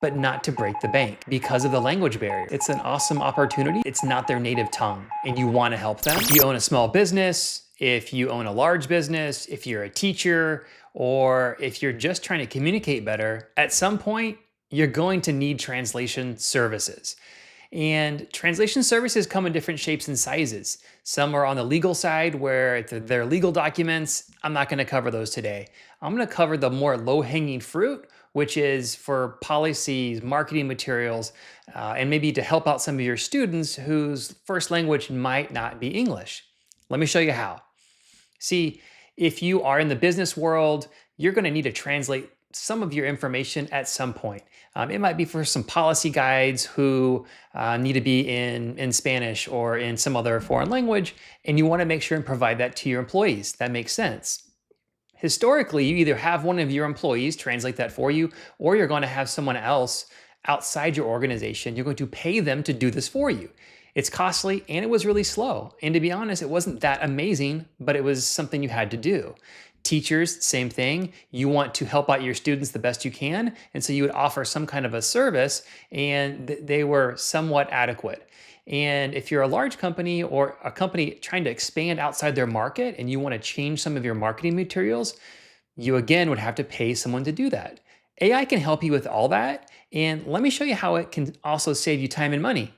but not to break the bank because of the language barrier. It's an awesome opportunity. It's not their native tongue, and you want to help them. If you own a small business, if you own a large business, if you're a teacher, or if you're just trying to communicate better, at some point, you're going to need translation services. And translation services come in different shapes and sizes. Some are on the legal side where they're legal documents. I'm not going to cover those today. I'm going to cover the more low-hanging fruit, which is for policies, marketing materials, and maybe to help out some of your students whose first language might not be English. Let me show you how. See, if you are in the business world, you're going to need to translate some of your information at some point. It might be for some policy guides who need to be in Spanish or in some other foreign language, and you want to make sure and provide that to your employees. That makes sense. Historically, you either have one of your employees translate that for you, or you're going to have someone else outside your organization. You're going to pay them to do this for you. It's costly and it was really slow. And to be honest, it wasn't that amazing, but it was something you had to do. Teachers, same thing. You want to help out your students the best you can. And so you would offer some kind of a service, and they were somewhat adequate. And if you're a large company or a company trying to expand outside their market and you want to change some of your marketing materials, you again would have to pay someone to do that. AI can help you with all that. And let me show you how it can also save you time and money.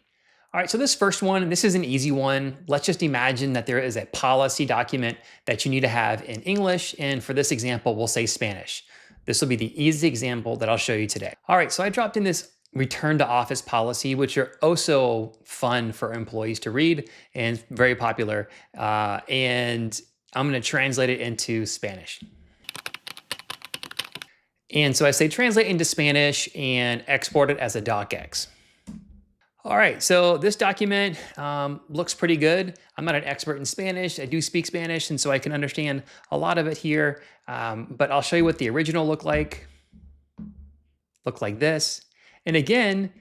All right, so this first one, this is an easy one. Let's just imagine that there is a policy document that you need to have in English. And for this example, we'll say Spanish. This will be the easy example that I'll show you today. All right, so I dropped in this return to office policy, which are oh so fun for employees to read and very popular. And I'm gonna translate it into Spanish. And so I say translate into Spanish and export it as a docx. All right, so this document looks pretty good. I'm not an expert in Spanish. I do speak Spanish, and so I can understand a lot of it here. But I'll show you what the original looked like. Looked like this. And again,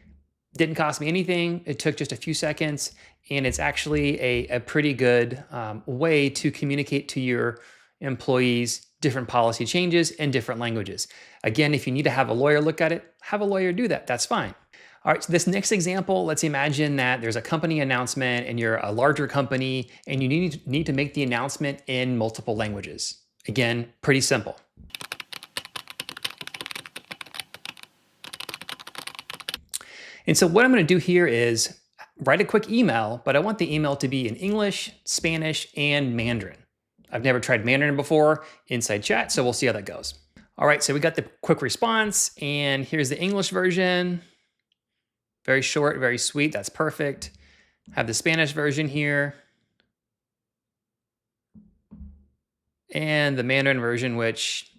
didn't cost me anything. It took just a few seconds, and it's actually a pretty good way to communicate to your employees different policy changes in different languages. Again, if you need to have a lawyer look at it, have a lawyer do that. That's fine. All right, so this next example, let's imagine that there's a company announcement and you're a larger company and you need to make the announcement in multiple languages. Again, pretty simple. And so what I'm going to do here is write a quick email, but I want the email to be in English, Spanish, and Mandarin. I've never tried Mandarin before inside chat, so we'll see how that goes. All right, so we got the quick response, and here's the English version. Very short, very sweet, that's perfect. Have the Spanish version here. And the Mandarin version, which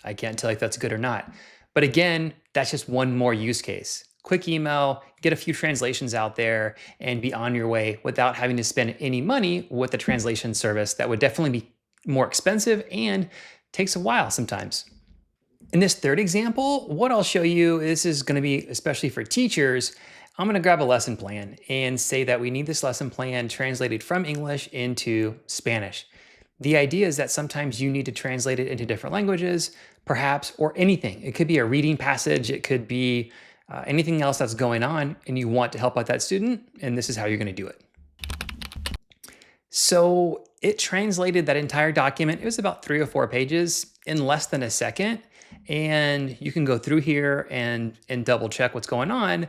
I can't tell if that's good or not. But again, that's just one more use case. Quick email, get a few translations out there, and be on your way without having to spend any money with the translation service that would definitely be more expensive and takes a while sometimes. In this third example, what I'll show you, this is going to be especially for teachers. I'm going to grab a lesson plan and say that we need this lesson plan translated from English into Spanish. The idea is that sometimes you need to translate it into different languages, perhaps, or anything. It could be a reading passage, it could be anything else that's going on, and you want to help out that student, and this is how you're going to do it. So it translated that entire document. It was about 3 or 4 pages in less than a second. And you can go through here and double check what's going on.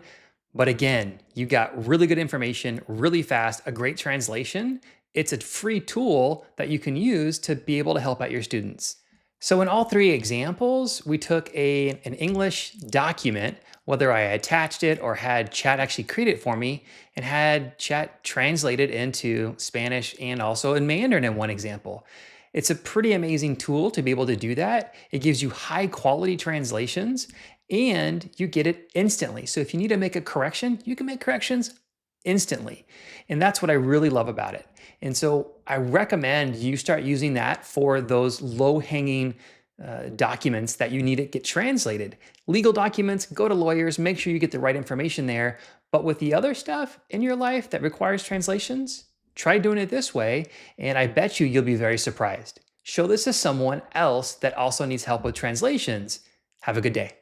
But again, you got really good information, really fast, a great translation. It's a free tool that you can use to be able to help out your students. So in all 3 examples, we took an English document, whether I attached it or had chat actually create it for me, and had chat translate it into Spanish and also in Mandarin in one example. It's a pretty amazing tool to be able to do that. It gives you high quality translations and you get it instantly. So if you need to make a correction, you can make corrections instantly. And that's what I really love about it. And so I recommend you start using that for those low-hanging documents that you need to get translated. Legal documents, go to lawyers, make sure you get the right information there. But with the other stuff in your life that requires translations, try doing it this way, and I bet you'll be very surprised. Show this to someone else that also needs help with translations. Have a good day.